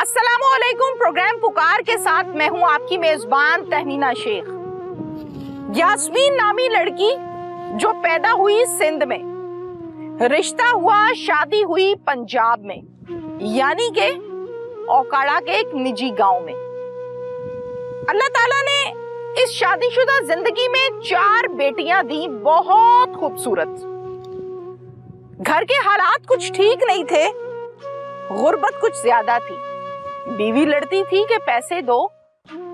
अस्सलामुअलैकुम। प्रोग्राम पुकार के साथ मैं हूं आपकी मेजबान तहमीना शेख। यास्मीन नामी लड़की जो पैदा हुई सिंध में, रिश्ता हुआ शादी हुई पंजाब में, यानी के ओकाड़ा के एक निजी गांव में। अल्लाह ताला ने इस शादीशुदा जिंदगी में 4 बेटियां दी, बहुत खूबसूरत। घर के हालात कुछ ठीक नहीं थे, गुर्बत कुछ ज्यादा थी। बीवी लड़ती थी कि पैसे दो,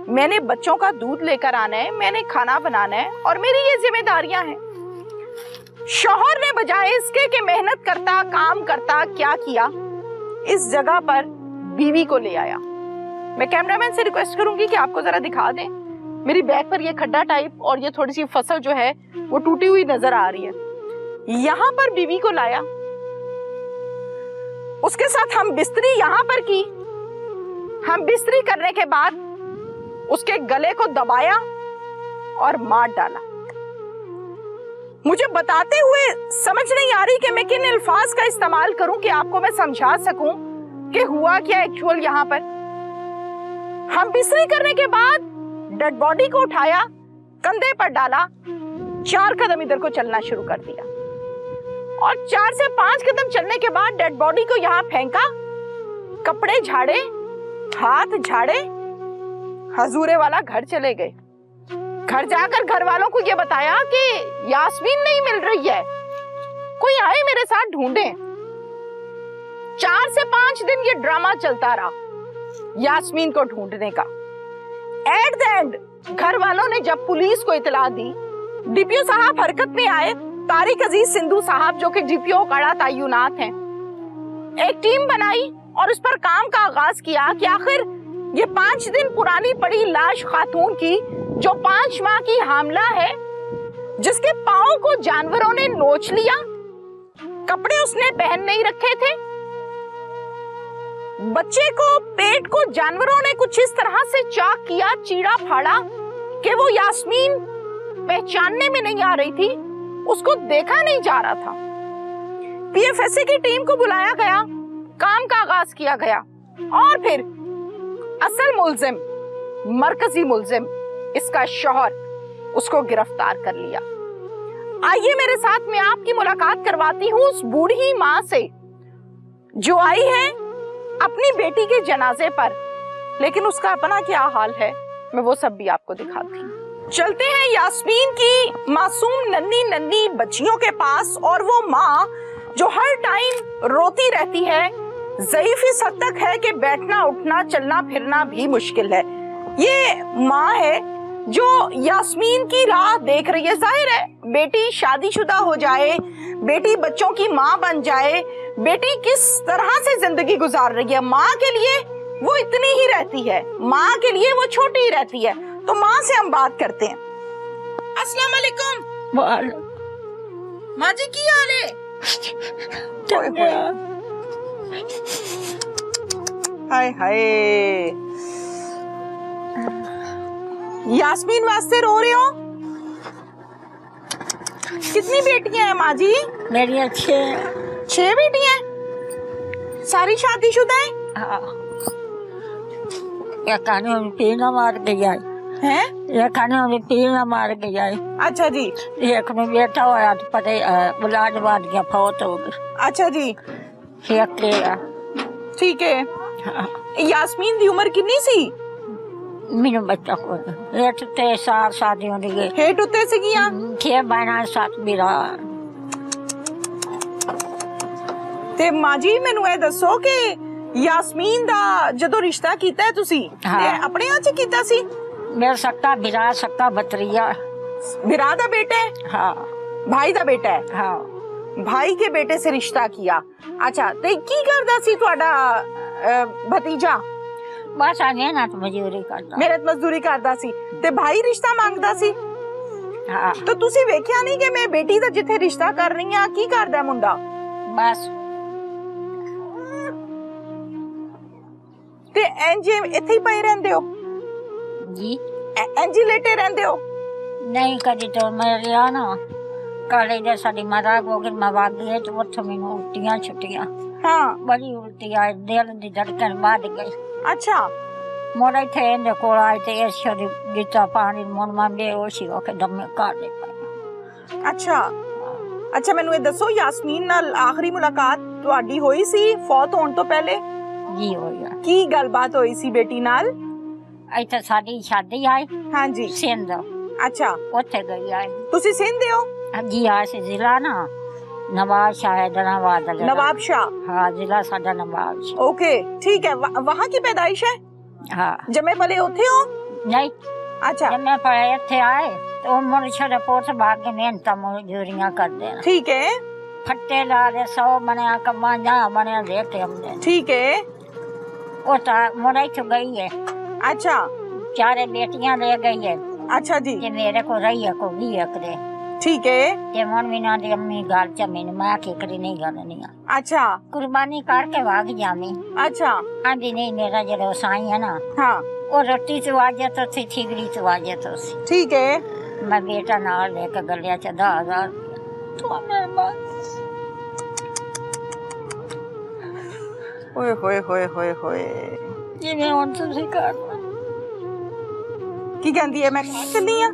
मैंने बच्चों का दूध लेकर आना है, मैंने खाना बनाना है और मेरी ये जिम्मेदारियां हैं। शौहर ने बजाय इसके कि मेहनत करता, काम करता, क्या किया, इस जगह पर बीवी को ले आया। मैं कैमरामैन से रिक्वेस्ट करूंगी कि आपको जरा दिखा दें। मेरी बैक पर ये खड्डा टाइप और ये थोड़ी सी फसल जो है वो टूटी हुई नजर आ रही है। यहाँ पर बीवी को लाया, उसके साथ हम बिस्तरी यहाँ पर की। हम बिस्तरी करने के बाद उसके गले को दबाया और मार डाला। मुझे बताते हुए समझ नहीं आ रही कि मैं किन अल्फाज का इस्तेमाल करूं कि आपको मैं समझा सकूं कि हुआ क्या एक्चुअल यहाँ पर। हम बिस्तरी करने के बाद डेड बॉडी को उठाया, कंधे पर डाला, 4 कदम इधर को चलना शुरू कर दिया और 4 से 5 कदम चलने के बाद डेड बॉडी को यहाँ फेंका, कपड़े झाड़े, हाथ झाड़े, हजूरे वाला घर चले गए। घर जाकर घर वालों को ये बताया कि यास्मीन नहीं मिल रही है, कोई आए मेरे साथ ढूंढे। 4 से 5 दिन ये ड्रामा चलता रहा यास्मीन को ढूंढने का। एट द एंड घर वालों ने जब पुलिस को इतला दी, डीपीओ साहब हरकत में आए, तारिक अजीज सिंधु साहब जो कि डीपीओ ओकाड़ा तैनात हैं, एक टीम बनाई और उस पर काम का आगाज किया कि आखिर ये 5 दिन पुरानी पड़ी लाश खातून की जो 5 माह की हामला है, जिसके पांव को जानवरों ने नोच लिया, कपड़े उसने पहन नहीं रखे थे, बच्चे को पेट को जानवरों ने कुछ इस तरह से चाक किया, चीरा फाड़ा कि वो यास्मीन पहचानने में नहीं आ रही थी, उसको देखा नहीं जा रहा था। पीएफएससी की टीम को बुलाया गया, काम का आगाज किया गया और फिर असल मुल्जिम, मरकजी मुल्जिम, इसका शौहर, उसको गिरफ्तार कर लिया। आइए मेरे साथ में आपकी मुलाकात करवाती हूँ उस बूढ़ी माँ से जो आई है अपनी बेटी के जनाजे पर, लेकिन उसका अपना क्या हाल है मैं वो सब भी आपको दिखाती हूँ। चलते हैं यास्मीन की मासूम नन्ही नन्ही बच्चियों के पास, और वो माँ जो हर टाइम रोती रहती है, ज़ईफ़ इस हद तक है कि बैठना उठना चलना फिरना भी मुश्किल है। ये माँ है जो यास्मीन की राह देख रही है। जाहिर है बेटी शादीशुदा हो जाए, बेटी बच्चों की माँ बन जाए, बेटी किस तरह से जिंदगी गुजार रही है। माँ के लिए वो इतनी ही रहती है, माँ के लिए वो छोटी ही रहती है। तो माँ से हम बात करते हैं। अस्सलाम वालेकुम। माँ जी की हाल है? हाय हाय, यास्मीन वास्ते रो रहे हो? कितनी बेटियां हैं माँ जी? मेरी 6 बेटियां? सारी शादीशुदा हैं? हाँ। ये कानून पीना मार गया है? ये कानून पीना मार गया है। अच्छा जी। एक में बेटा हुआ तो पता मुलाजमान गया, फौत हो गई। अच्छा जी, ठीक है। हाँ। यास्मीन की उम्र कितनी सी? मेरे बच्चा को हेठ ते 4 शादी हो गई, हेठ उत्ते से किया 6 महीना 7 मेरा। ते माँ जी मैनू ये दसो कि यास्मीन दा जदों रिश्ता कीता है तुसी, हाँ। अपने यहाँ च कीता सी? मेरा सक्का बिरा, सक्का बतरिया। बिरा दा बेटा है? हाँ। भाई दा बेटा है? हाँ। भाई के बेटे से रिश्ता किया। अच्छा, ते की करदा सी तुहाडा भतीजा? बस आ मेहनत मजदूरी करदा। मेहनत मजदूरी करदा सी ते भाई रिश्ता मांगदा सी? हाँ। तो तुसी वेख्या नहीं कि मैं बेटी दा जिथे रिश्ता कर रही हां की करदा मुंडा? बस ते एंजे इथे ही पए रहंदे हो जी? एंजी लेटे रहंदे हो? नहीं कभी तो मैं लिया ना काले जैसा मारा गोगर मवागी तो उठ मैनू उल्टियां छुट्टियां। हाँ। बड़ी उल्टी आई, दिल दी धड़कन बढ़ गई। अच्छा ਮੁੜ ਇੱਥੇ ਇਹਦੇ ਕੋਲ ਆਏ ਤੇ ਇਸ ਦੀ ਦਿੱਤਾ ਪਾਣੀ ਮੁੜ ਮੈਂ ਬੇਹੋਸ਼ ਹੀ ਹੋ ਕੇ ਦਮੇ ਕਰ ਦੇ ਪਈ। अच्छा अच्छा ਮੈਨੂੰ ਇਹ ਦੱਸੋ ਯਾਸਮੀਨ ਨਾਲ ਆਖਰੀ ਮੁਲਾਕਾਤ ਤੁਹਾਡੀ ਹੋਈ ਸੀ ਫੌਤ ਹੋਣ ਤੋਂ ਪਹਿਲੇ? ਜੀ ਹੋਇਆ। ਕੀ ਗੱਲਬਾਤ ਹੋਈ ਸੀ ਬੇਟੀ ਨਾਲ? ਇੱਥੇ ਸਾਡੀ ਸ਼ਾਦੀ ਆਈ ਹਾਂਜੀ ਸਿੰਧ, ਅੱਛਾ ਉੱਥੇ ਗਈ ਆਈ। ਤੁਸੀਂ ਸਿੰਧ ਹੋ? ਜੀ ਆ ਸੀ ਜ਼ਿਲ੍ਹਾ ਨਾ नवाब शाह हैदराबाद। नवाब शाह? हाँ जिला साडा नवाब शाह। ओके ठीक है। वहाँ की पैदाइश है? हाँ। जमे पले उठे हो? नहीं। अच्छा जमे पले इत्थे आए तो मुड़ छोटे पोत भाग के मेहनत मजदूरियां कर देना। ठीक है। फट्टे ला दे 100 बनया कमा जा बनया देते हमने। ठीक है। वो ता मुड़ इत्थे गई है। अच्छा 4 बेटियां ले गई है। अच्छा जी। ये मेरे को रही है को भी करे। ठीक है। ये मन बिना दी अम्मी गाल च मैंने मां के करी नहीं गलनी। अच्छा कुर्बानी करके भाग जामी। अच्छा आंधी नहीं मेरा जरा साई है ना। हाँ वो रोटी तो आजे तो थी ठिगड़ी तो आजे तो सी। ठीक है। मैं बेटा नाल लेके गलिया च 10,000 तो मेरे मां ओए होए होए होए होए ये मैं उन से कर की कहंदी है मैं चली आ।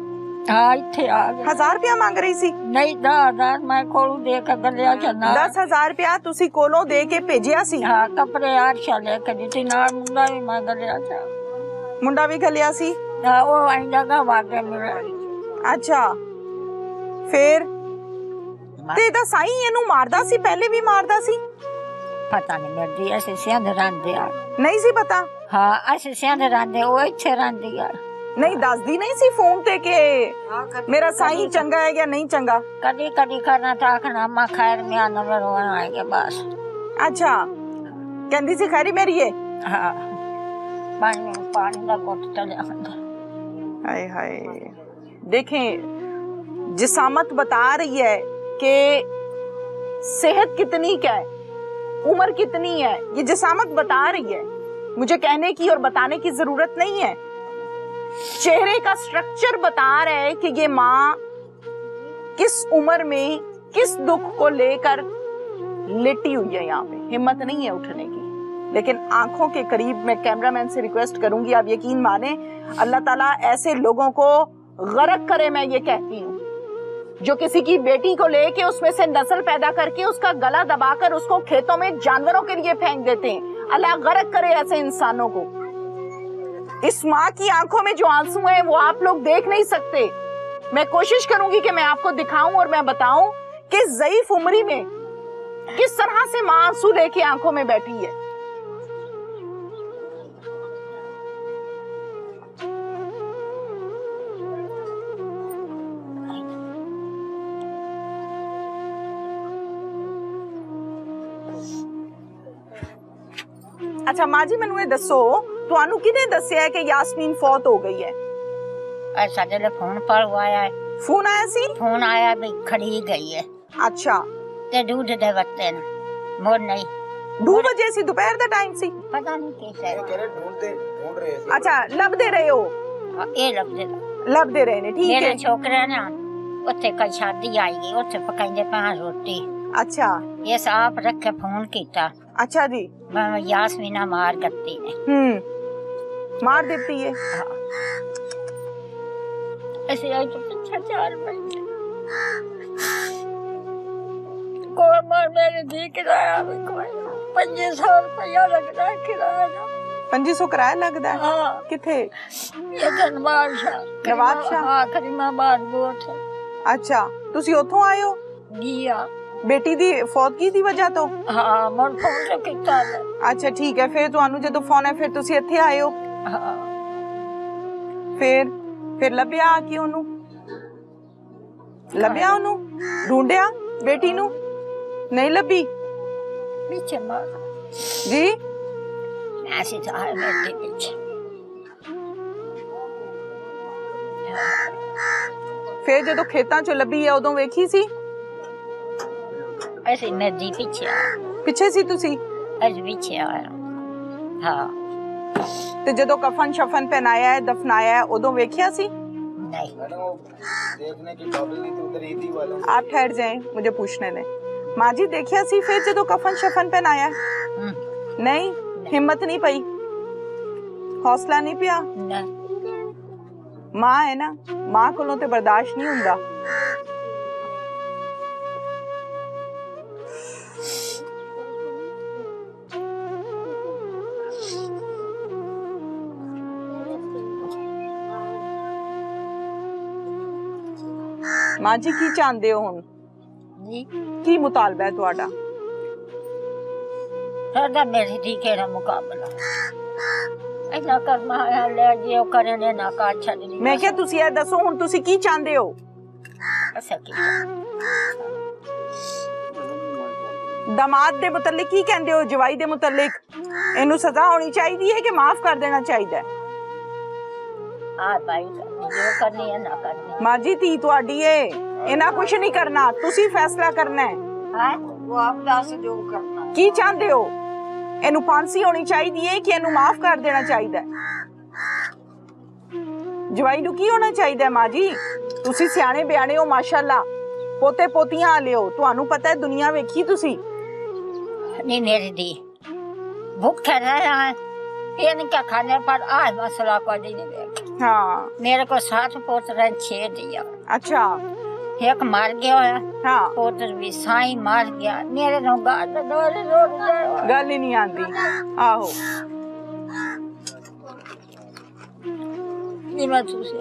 हाँ इत्थे आ गए। 1000 रुपया मांग रही सी? नहीं 10,000 मैं कोलू दे के गलिया च ना। 10,000 रुपया तुसी कोलों दे के भेजिया सी? हाँ कपड़े आरशा लेके दिती नाल मुंडा भी मैं गलिया च। मुंडा भी गलिया सी? हाँ वो आई जगह वागे मेरा। अच्छा फिर ते दा साई एनु मारदा सी पहले भी मारदा सी? पता नहीं मेरी ऐसे सिंध रंदे आ। नहीं सी पता? हाँ ऐसे सिंध रंदे वो इत्थे रंदी यार। नहीं दसदी नहीं सी फोन ते के मेरा साई चंगा है या नहीं चंगा? कदी कदी करना था आखना अम्मा खैर में आना में रोना आएगा बस। अच्छा कहंदी सी खैरी मेरी है? हाँ पानी का घुट चलिया। हाय हाय देखें जिसामत बता रही है कि सेहत कितनी क्या है, उम्र कितनी है, ये जिसामत बता रही है। मुझे कहने की और बताने की जरूरत नहीं है। चेहरे का स्ट्रक्चर बता रहा है कि ये माँ किस उम्र में किस दुख को लेकर लेटी हुई है। यहाँ पे हिम्मत नहीं है उठने की, लेकिन आंखों के करीब मैं कैमरामैन से रिक्वेस्ट करूंगी, आप यकीन माने अल्लाह ताला ऐसे लोगों को गरक करे। मैं ये कहती हूँ जो किसी की बेटी को लेके उसमें से नस्ल पैदा करके उसका गला दबाकर उसको खेतों में जानवरों के लिए फेंक देते हैं। अल्लाह गरक करे ऐसे इंसानों को। इस माँ की आंखों में जो आंसू हैं वो आप लोग देख नहीं सकते। मैं कोशिश करूंगी कि मैं आपको दिखाऊं और मैं बताऊं कि ज़ईफ उम्री में किस तरह से माँ आंसू लेके आंखों में बैठी है। अच्छा माँ जी मैनू ये दसो तुहानू किने दस्या है कि यास्मीन फौत हो गई है? ऐसा जले फोन पर आया है। फोन आया सी? फोन आया भी खड़ी गई है। अच्छा ते दूध दे वक्ते न मोर नहीं 2 बजे सी दोपहर दा टाइम सी? पता नहीं कैसे ढूंढ रहे सी। अच्छा लभदे रहे हो? ये लभदे रहे ने ठीक है। मेरे छोकरे ना उत्थे कई शादी आई गई उत्थे पकाइंदे पां रोटी। अच्छा ये साफ रखे फोन कीता। अच्छा जी मैं यास्मीना मार गत्ती ने मार देती है। हाँ। ऐसे आई तो पीछे 4 बजे कोई मार मेरे दी किराया भी कोई 500 रुपया लगता है किराया। 500 किराया लगता है? हाँ किथे? ये नवाब शाह। नवाब शाह? हाँ करीमाबाद बोट। अच्छा तुसी उथों आए हो? जिया बेटी दी फौतगी दी वजह तो? हाँ मन फोन से किता है। अच्छा ठीक है फिर तुहानू जदों फोन है फिर तुसी इत्थे आए हो? हाँ फिर लभ्या आके ओनू? लभ्या ओनू? ढूंढया बेटी नू? नहीं लभी? पीछे मार जी ऐसे तो है मेरे पीछे। फिर जदों खेतां चों लभी है उदों वेखी सी? ऐसे नदी पीछे पिछे सी तुसी? ऐसे पीछे आया। हाँ ते जदों कफन शफन पहनाया है दफनाया है उदों वेखिया सी? नहीं देखने की काबिल नहीं, तो उधर ईदी वालों। आप ठहर जाएं मुझे पूछने दें। माँ जी देखिया सी फिर जदों कफन शफन पहनाया? नहीं हिम्मत नहीं पई? ਹੌਸਲਾ ਨਹੀਂ ਪਿਆ? नहीं ਮਾਂ ਹੈ ਨਾ, ਮਾਂ ਕੋਲੋਂ ਤੇ ਬਰਦਾਸ਼ਤ ਨਹੀਂ ਹੁੰਦਾ। ਮਾਂ ਜੀ ਕੀ ਚਾਹੁੰਦੇ ਹੋ ਹੁਣ? जी ਕੀ ਮੁਤਾਲਬਾ ਹੈ ਤੁਹਾਡਾ? सादा मेरी धी केड़ा मुकाबला ऐसा करना है ले जियो करे ने ना का छड़नी ਮੈਂ ਕਿਹਾ ਤੁਸੀਂ ਇਹ ਦੱਸੋ ਹੁਣ ਤੁਸੀਂ ਕੀ ਚਾਹੁੰਦੇ ਹੋ? ऐसा की ਦਮਾਦ ਦੇ ਮੁਤਲਕ ਕੀ ਕਹਿੰਦੇ ਹੋ? ਜਵਾਈ ਦੇ ਮੁਤਲਕ ਇਹਨੂੰ ਸਜ਼ਾ ਹੋਣੀ ਚਾਹੀਦੀ ਹੈ ਕਿ ਮਾਫ ਕਰ ਦੇਣਾ ਚਾਹੀਦਾ ਹੈ? आ भाई जो करनी है ना करनी ਮਾਂ ਜੀ ਧੀ ਤੁਹਾਡੀ ਏ, ਇਹਨਾਂ ਕੁਝ ਨਹੀਂ ਕਰਨਾ, ਤੁਸੀਂ ਫੈਸਲਾ ਕਰਨਾ ਹੈ। है वो आप दस जो करना ਕੀ ਚਾਹੁੰਦੇ ਹੋ? ਇਹਨੂੰ ਫਾਂਸੀ ਹੋਣੀ ਚਾਹੀਦੀ ਹੈ ਕਿ ਇਹਨੂੰ ਮਾਫ ਕਰ ਦੇਣਾ ਚਾਹੀਦਾ ਹੈ? ਜਵਾਈ ਨੂੰ ਕੀ ਹੋਣਾ ਚਾਹੀਦਾ ਹੈ? ਮਾਂ ਜੀ ਤੁਸੀਂ ਸਿਆਣੇ ਬਿਆਣੇ ਹੋ ਮਾਸ਼ਾਅੱਲਾ, ਪੋਤੇ ਪੋਤੀਆਂ ਆ ਲਿਓ, ਤੁਹਾਨੂੰ ਪਤਾ ਹੈ ਦੁਨੀਆ ਵੇਖੀ ਤੁਸੀਂ। नहीं मेरी दी भूखे रहे हैं इनके खाने पर आज मसला को नहीं देख हाँ मेरे को 7 पोत्र 6 दिया अच्छा एक मार गया है हाँ पोत्र भी साई मार गया मेरे नो गाल डोर रोड गल ही नहीं आती। आहो नहीं मैं तुझसे